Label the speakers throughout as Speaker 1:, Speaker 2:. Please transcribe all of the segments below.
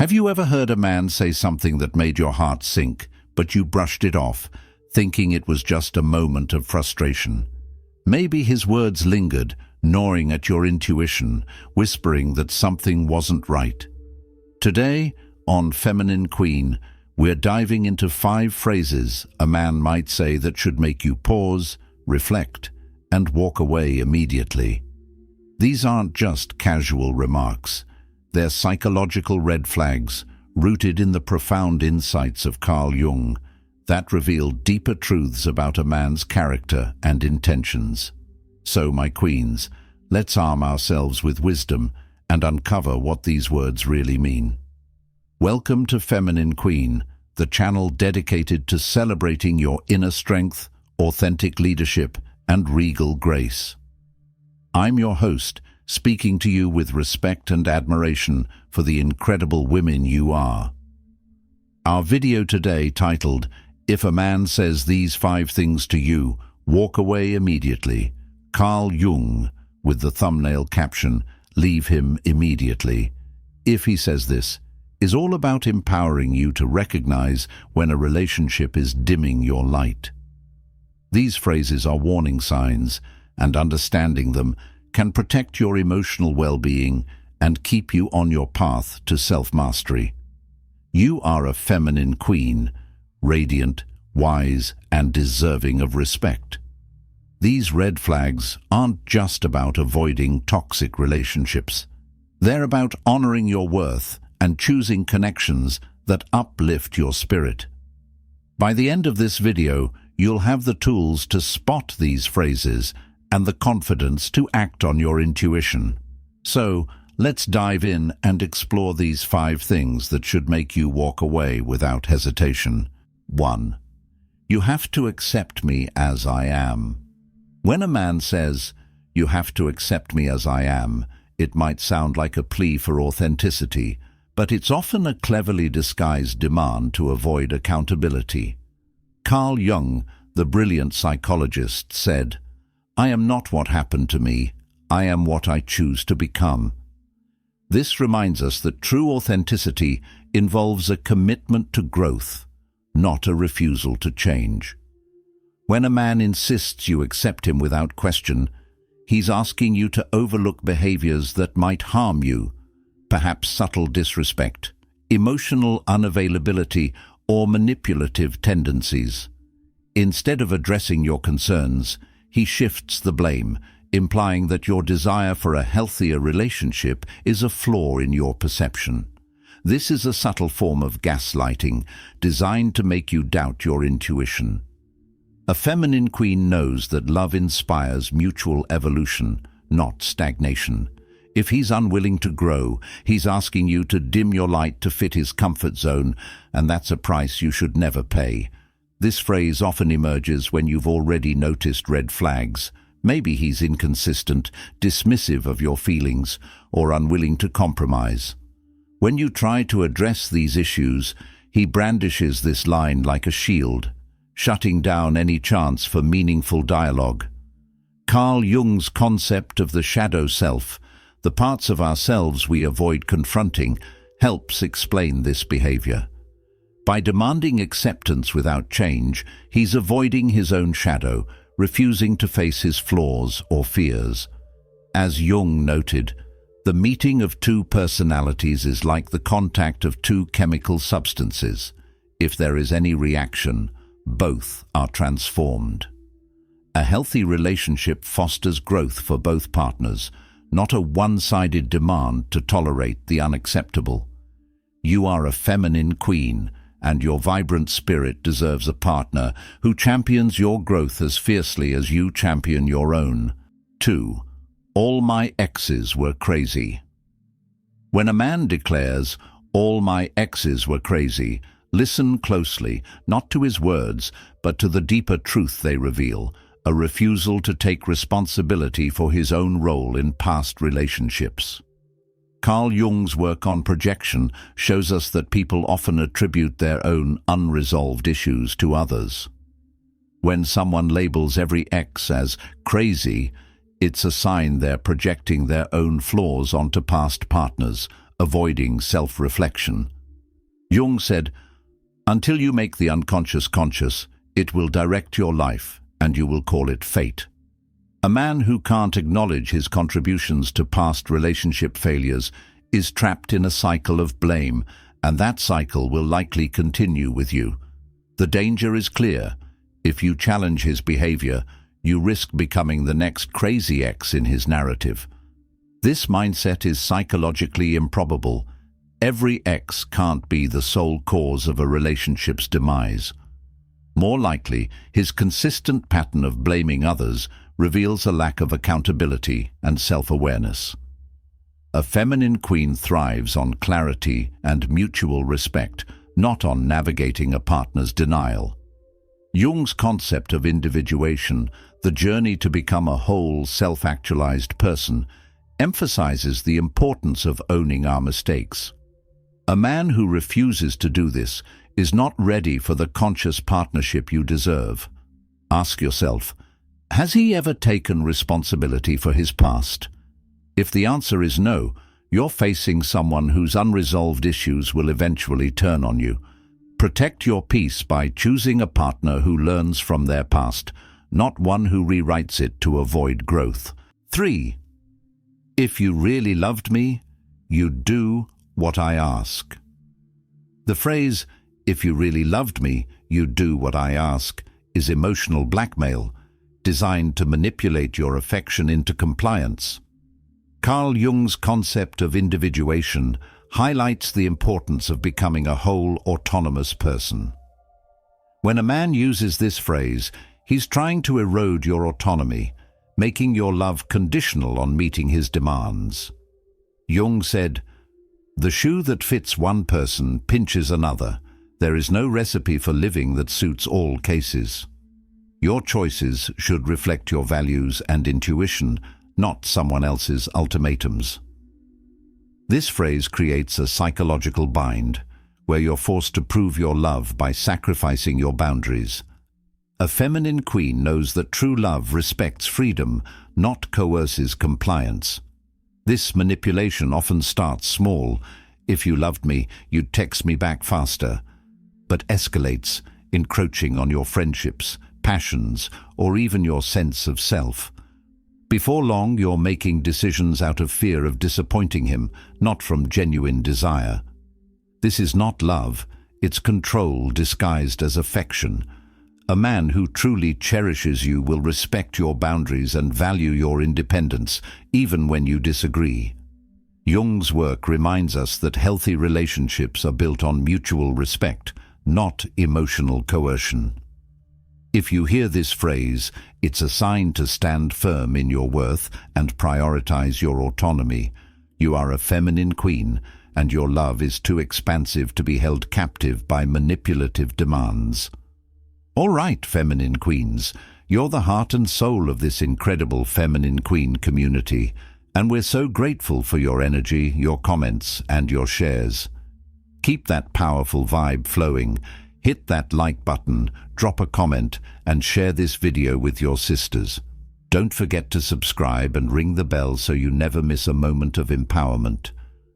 Speaker 1: Have you ever heard a man say something that made your heart sink, but you brushed it off, thinking it was just a moment of frustration? Maybe his words lingered, gnawing at your intuition, whispering that something wasn't right. Today, on Feminine Queen, we're diving into 5 phrases a man might say that should make you pause, reflect, and walk away immediately. These aren't just casual remarks. They're psychological red flags, rooted in the profound insights of Carl Jung, that reveal deeper truths about a man's character and intentions. So, my queens, let's arm ourselves with wisdom and uncover what these words really mean. Welcome to Feminine Queen, the channel dedicated to celebrating your inner strength, authentic leadership, and regal grace. I'm your host, speaking to you with respect and admiration for the incredible women you are. Our video today, titled, "If a Man Says These 5 Things to You, Walk Away Immediately," Carl Jung, with the thumbnail caption, "Leave him immediately. If he says this," is all about empowering you to recognize when a relationship is dimming your light. These phrases are warning signs, and understanding them can protect your emotional well-being and keep you on your path to self-mastery. You are a feminine queen, radiant, wise, and deserving of respect. These red flags aren't just about avoiding toxic relationships. They're about honoring your worth and choosing connections that uplift your spirit. By the end of this video, you'll have the tools to spot these phrases and the confidence to act on your intuition. So, let's dive in and explore these 5 things that should make you walk away without hesitation. 1. You have to accept me as I am. When a man says, "You have to accept me as I am," it might sound like a plea for authenticity, but it's often a cleverly disguised demand to avoid accountability. Carl Jung, the brilliant psychologist, said, "I am not what happened to me, I am what I choose to become." This reminds us that true authenticity involves a commitment to growth, not a refusal to change. When a man insists you accept him without question, he's asking you to overlook behaviors that might harm you, perhaps subtle disrespect, emotional unavailability, or manipulative tendencies. Instead of addressing your concerns, he shifts the blame, implying that your desire for a healthier relationship is a flaw in your perception. This is a subtle form of gaslighting, designed to make you doubt your intuition. A feminine queen knows that love inspires mutual evolution, not stagnation. If he's unwilling to grow, he's asking you to dim your light to fit his comfort zone, and that's a price you should never pay. This phrase often emerges when you've already noticed red flags. Maybe he's inconsistent, dismissive of your feelings, or unwilling to compromise. When you try to address these issues, he brandishes this line like a shield, shutting down any chance for meaningful dialogue. Carl Jung's concept of the shadow self, the parts of ourselves we avoid confronting, helps explain this behavior. By demanding acceptance without change, he's avoiding his own shadow, refusing to face his flaws or fears. As Jung noted, the meeting of 2 personalities is like the contact of 2 chemical substances. If there is any reaction, both are transformed. A healthy relationship fosters growth for both partners, not a one-sided demand to tolerate the unacceptable. You are a feminine queen, and your vibrant spirit deserves a partner who champions your growth as fiercely as you champion your own. 2. All my exes were crazy. When a man declares, "All my exes were crazy," listen closely, not to his words, but to the deeper truth they reveal, a refusal to take responsibility for his own role in past relationships. Carl Jung's work on projection shows us that people often attribute their own unresolved issues to others. When someone labels every ex as crazy, it's a sign they're projecting their own flaws onto past partners, avoiding self-reflection. Jung said, "Until you make the unconscious conscious, it will direct your life, and you will call it fate." A man who can't acknowledge his contributions to past relationship failures is trapped in a cycle of blame, and that cycle will likely continue with you. The danger is clear. If you challenge his behavior, you risk becoming the next crazy ex in his narrative. This mindset is psychologically improbable. Every ex can't be the sole cause of a relationship's demise. More likely, his consistent pattern of blaming others reveals a lack of accountability and self-awareness. A feminine queen thrives on clarity and mutual respect, not on navigating a partner's denial. Jung's concept of individuation, the journey to become a whole, self-actualized person, emphasizes the importance of owning our mistakes. A man who refuses to do this is not ready for the conscious partnership you deserve. Ask yourself, has he ever taken responsibility for his past? If the answer is no, you're facing someone whose unresolved issues will eventually turn on you. Protect your peace by choosing a partner who learns from their past, not one who rewrites it to avoid growth. 3. If you really loved me, you'd do what I ask. The phrase, "If you really loved me, you'd do what I ask," is emotional blackmail, designed to manipulate your affection into compliance. Carl Jung's concept of individuation highlights the importance of becoming a whole, autonomous person. When a man uses this phrase, he's trying to erode your autonomy, making your love conditional on meeting his demands. Jung said, "The shoe that fits one person pinches another. There is no recipe for living that suits all cases." Your choices should reflect your values and intuition, not someone else's ultimatums. This phrase creates a psychological bind, where you're forced to prove your love by sacrificing your boundaries. A feminine queen knows that true love respects freedom, not coerces compliance. This manipulation often starts small. "If you loved me, you'd text me back faster," but escalates, encroaching on your friendships, passions, or even your sense of self. Before long, you're making decisions out of fear of disappointing him, not from genuine desire. This is not love, it's control disguised as affection. A man who truly cherishes you will respect your boundaries and value your independence, even when you disagree. Jung's work reminds us that healthy relationships are built on mutual respect, not emotional coercion. If you hear this phrase, it's a sign to stand firm in your worth and prioritize your autonomy. You are a feminine queen, and your love is too expansive to be held captive by manipulative demands. All right, feminine queens, you're the heart and soul of this incredible feminine queen community, and we're so grateful for your energy, your comments, and your shares. Keep that powerful vibe flowing. Hit that like button, drop a comment, and share this video with your sisters. Don't forget to subscribe and ring the bell so you never miss a moment of empowerment.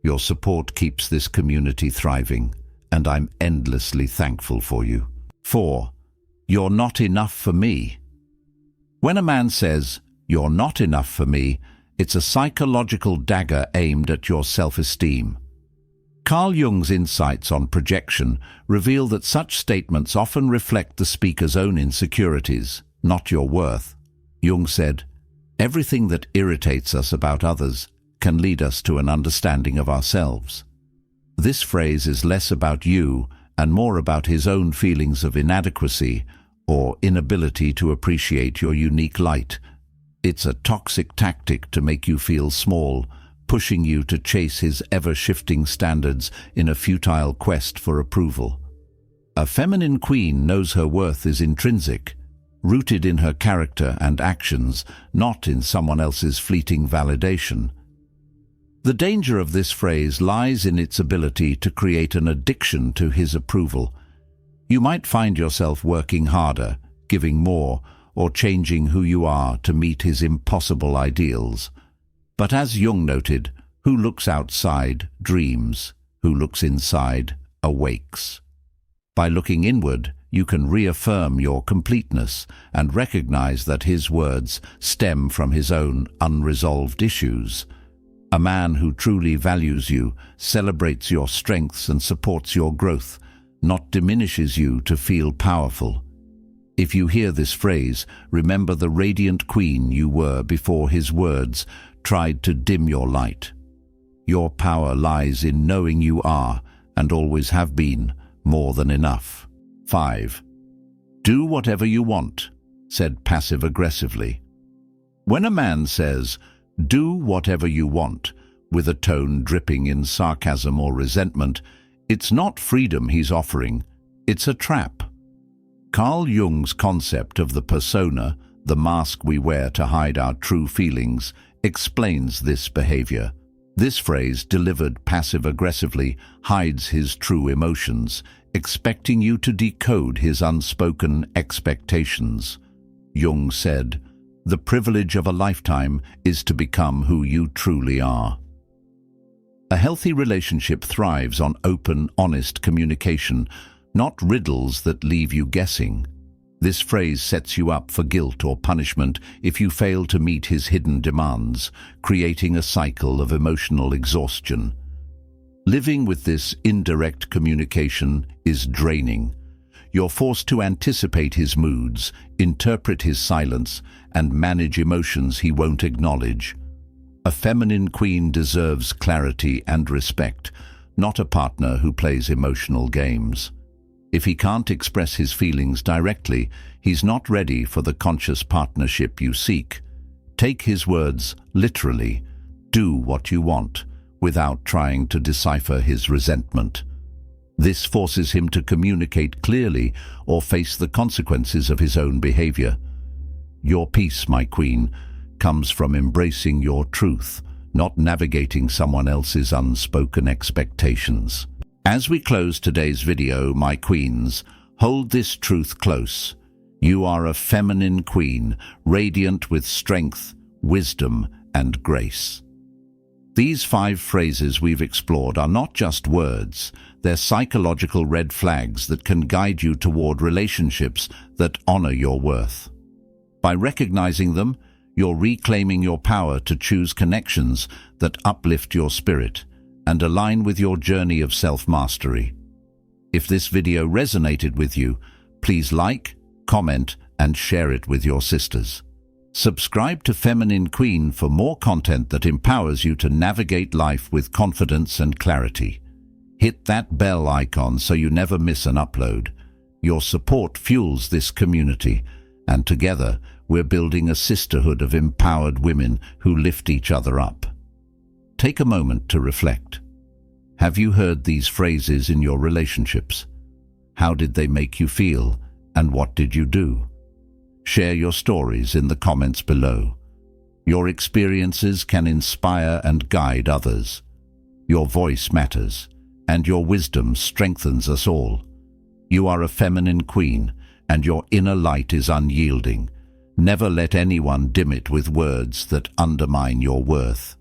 Speaker 1: Your support keeps this community thriving, and I'm endlessly thankful for you. 4. You're not enough for me. When a man says, "You're not enough for me," it's a psychological dagger aimed at your self-esteem. Carl Jung's insights on projection reveal that such statements often reflect the speaker's own insecurities, not your worth. Jung said, "Everything that irritates us about others can lead us to an understanding of ourselves." This phrase is less about you and more about his own feelings of inadequacy or inability to appreciate your unique light. It's a toxic tactic to make you feel small, pushing you to chase his ever-shifting standards in a futile quest for approval. A feminine queen knows her worth is intrinsic, rooted in her character and actions, not in someone else's fleeting validation. The danger of this phrase lies in its ability to create an addiction to his approval. You might find yourself working harder, giving more, or changing who you are to meet his impossible ideals. But as Jung noted, who looks outside dreams, who looks inside awakes. By looking inward, you can reaffirm your completeness and recognize that his words stem from his own unresolved issues. A man who truly values you celebrates your strengths and supports your growth, not diminishes you to feel powerful. If you hear this phrase, remember the radiant queen you were before his words tried to dim your light. Your power lies in knowing you are, and always have been, more than enough. 5. Do whatever you want, said passive-aggressively. When a man says, "Do whatever you want," with a tone dripping in sarcasm or resentment, it's not freedom he's offering, it's a trap. Carl Jung's concept of the persona, the mask we wear to hide our true feelings, explains this behavior. This phrase, delivered passive-aggressively, hides his true emotions, expecting you to decode his unspoken expectations. Jung said, "The privilege of a lifetime is to become who you truly are." A healthy relationship thrives on open, honest communication, not riddles that leave you guessing. This phrase sets you up for guilt or punishment if you fail to meet his hidden demands, creating a cycle of emotional exhaustion. Living with this indirect communication is draining. You're forced to anticipate his moods, interpret his silence, and manage emotions he won't acknowledge. A feminine queen deserves clarity and respect, not a partner who plays emotional games. If he can't express his feelings directly, he's not ready for the conscious partnership you seek. Take his words literally. Do what you want, without trying to decipher his resentment. This forces him to communicate clearly or face the consequences of his own behavior. Your peace, my queen, comes from embracing your truth, not navigating someone else's unspoken expectations. As we close today's video, my queens, hold this truth close. You are a feminine queen, radiant with strength, wisdom, and grace. These 5 phrases we've explored are not just words, they're psychological red flags that can guide you toward relationships that honor your worth. By recognizing them, you're reclaiming your power to choose connections that uplift your spirit and align with your journey of self-mastery. If this video resonated with you, please like, comment, and share it with your sisters. Subscribe to Feminine Queen for more content that empowers you to navigate life with confidence and clarity. Hit that bell icon so you never miss an upload. Your support fuels this community, and together we're building a sisterhood of empowered women who lift each other up. Take a moment to reflect. Have you heard these phrases in your relationships? How did they make you feel, and what did you do? Share your stories in the comments below. Your experiences can inspire and guide others. Your voice matters, and your wisdom strengthens us all. You are a feminine queen, and your inner light is unyielding. Never let anyone dim it with words that undermine your worth.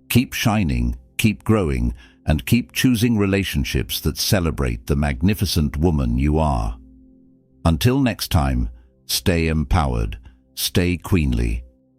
Speaker 1: Keep shining, keep growing, and keep choosing relationships that celebrate the magnificent woman you are. Until next time, stay empowered, stay queenly,